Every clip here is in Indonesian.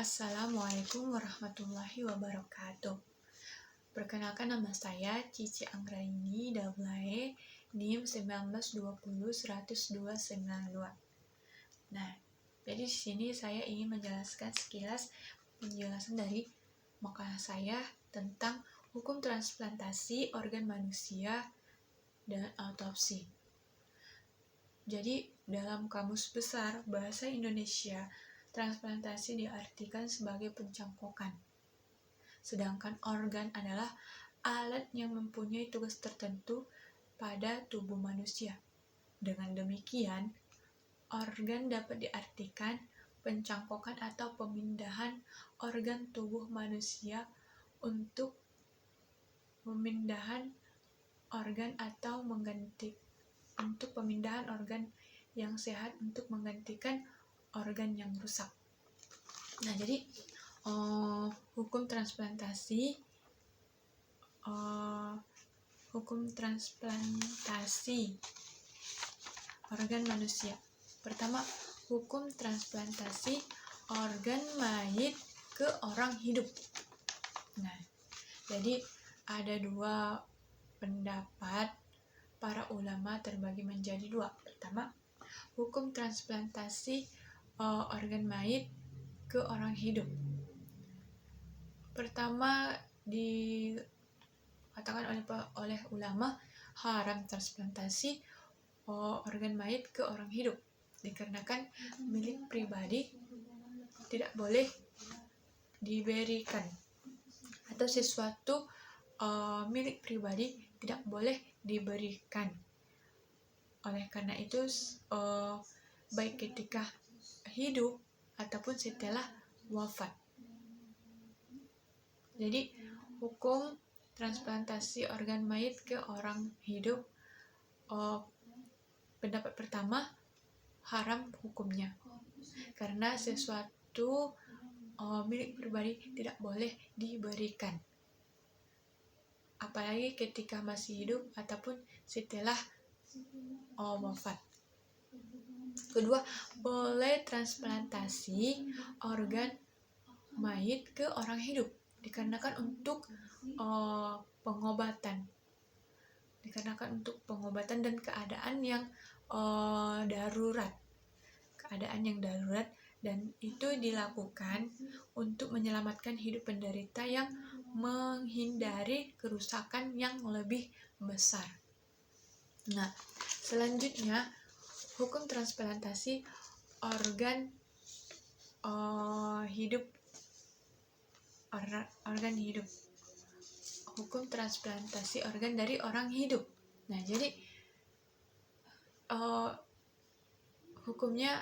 Assalamualaikum warahmatullahi wabarakatuh. Perkenalkan, nama saya Cici Anggraini Dablae, NIM 1920100292. Nah, jadi di sini saya ingin menjelaskan sekilas penjelasan dari makalah saya tentang hukum transplantasi organ manusia dan autopsi. Jadi, dalam Kamus Besar Bahasa Indonesia, transplantasi diartikan sebagai pencangkokan. Sedangkan organ adalah alat yang mempunyai tugas tertentu pada tubuh manusia. Dengan demikian, organ dapat diartikan pencangkokan atau pemindahan organ tubuh manusia untuk pemindahan organ atau untuk pemindahan organ yang sehat untuk menggantikan organ yang rusak. Nah, jadi hukum transplantasi organ manusia. Pertama, hukum transplantasi organ mayit ke orang hidup. Nah, jadi ada dua pendapat para ulama, terbagi menjadi dua. Pertama, hukum transplantasi organ mayit ke orang hidup. Pertama, dikatakan oleh ulama haram transplantasi organ mayit ke orang hidup, dikarenakan milik pribadi tidak boleh diberikan, atau sesuatu milik pribadi tidak boleh diberikan. Oleh karena itu, baik ketika hidup ataupun setelah wafat. Jadi, hukum transplantasi organ mayit ke orang hidup, pendapat pertama, haram hukumnya, karena sesuatu milik pribadi tidak boleh diberikan, apalagi ketika masih hidup ataupun setelah wafat. Kedua, boleh transplantasi organ mayit ke orang hidup, dikarenakan untuk pengobatan. Dan keadaan yang darurat. Dan itu dilakukan untuk menyelamatkan hidup penderita yang menghindari kerusakan yang lebih besar. Nah, selanjutnya, hukum transplantasi organ hidup. Hukum transplantasi organ dari orang hidup. Nah, jadi hukumnya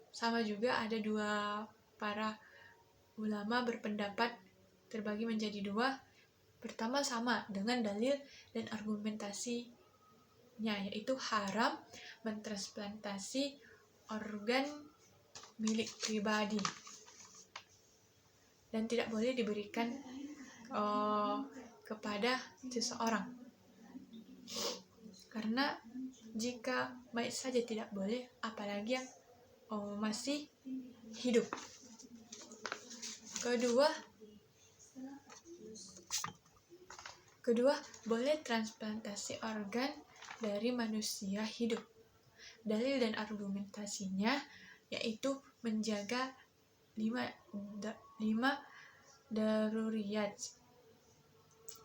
sama juga, ada dua para ulama berpendapat, terbagi menjadi dua. Pertama, sama dengan dalil dan argumentasinya, yaitu haram mentransplantasi organ milik pribadi dan tidak boleh diberikan kepada seseorang. Karena jika mayit saja tidak boleh, apalagi yang masih hidup. Kedua, boleh transplantasi organ dari manusia hidup. Dalil dan argumentasinya yaitu menjaga 5 daruriyat.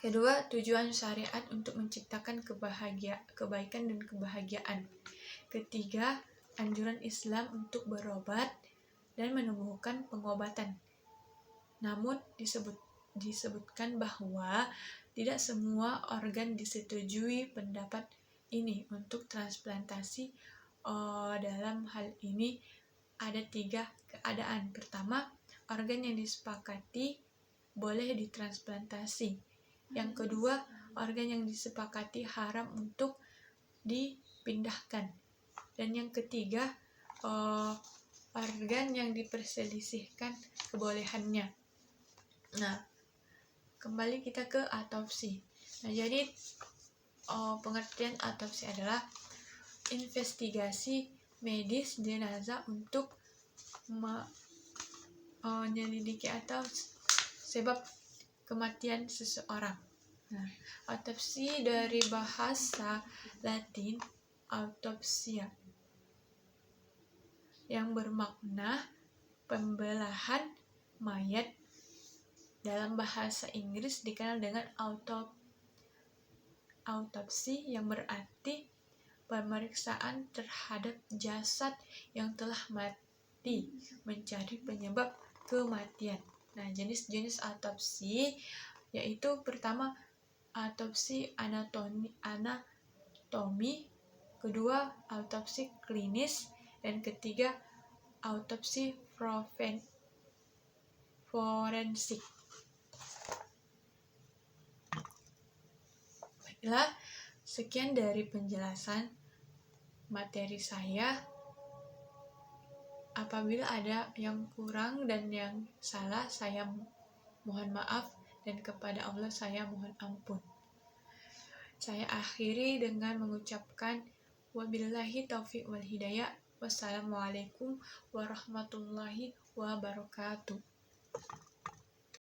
Kedua, tujuan syariat untuk menciptakan kebaikan dan kebahagiaan. Ketiga, anjuran Islam untuk berobat dan menemukan pengobatan. Namun disebutkan bahwa tidak semua organ disetujui pendapat ini untuk transplantasi. Dalam hal ini ada 3 keadaan. Pertama, organ yang disepakati boleh ditransplantasi. Yang kedua, organ yang disepakati haram untuk dipindahkan. Dan yang ketiga, organ yang diperselisihkan kebolehannya. Nah, kembali kita ke autopsi. Nah, jadi pengertian autopsi adalah investigasi medis jenazah untuk menyelidiki atau sebab kematian seseorang. Nah, autopsi dari bahasa Latin autopsia yang bermakna pembelahan mayat. Dalam bahasa Inggris dikenal dengan autopsi yang berarti pemeriksaan terhadap jasad yang telah mati mencari penyebab kematian. Nah, jenis-jenis autopsi yaitu pertama autopsi anatomi, kedua autopsi klinis, dan ketiga autopsi forensik. Baiklah, sekian dari penjelasan materi saya. Apabila ada yang kurang dan yang salah, saya mohon maaf, dan kepada Allah saya mohon ampun. Saya akhiri dengan mengucapkan wabillahi taufiq wal hidayah. Wassalamualaikum warahmatullahi wabarakatuh.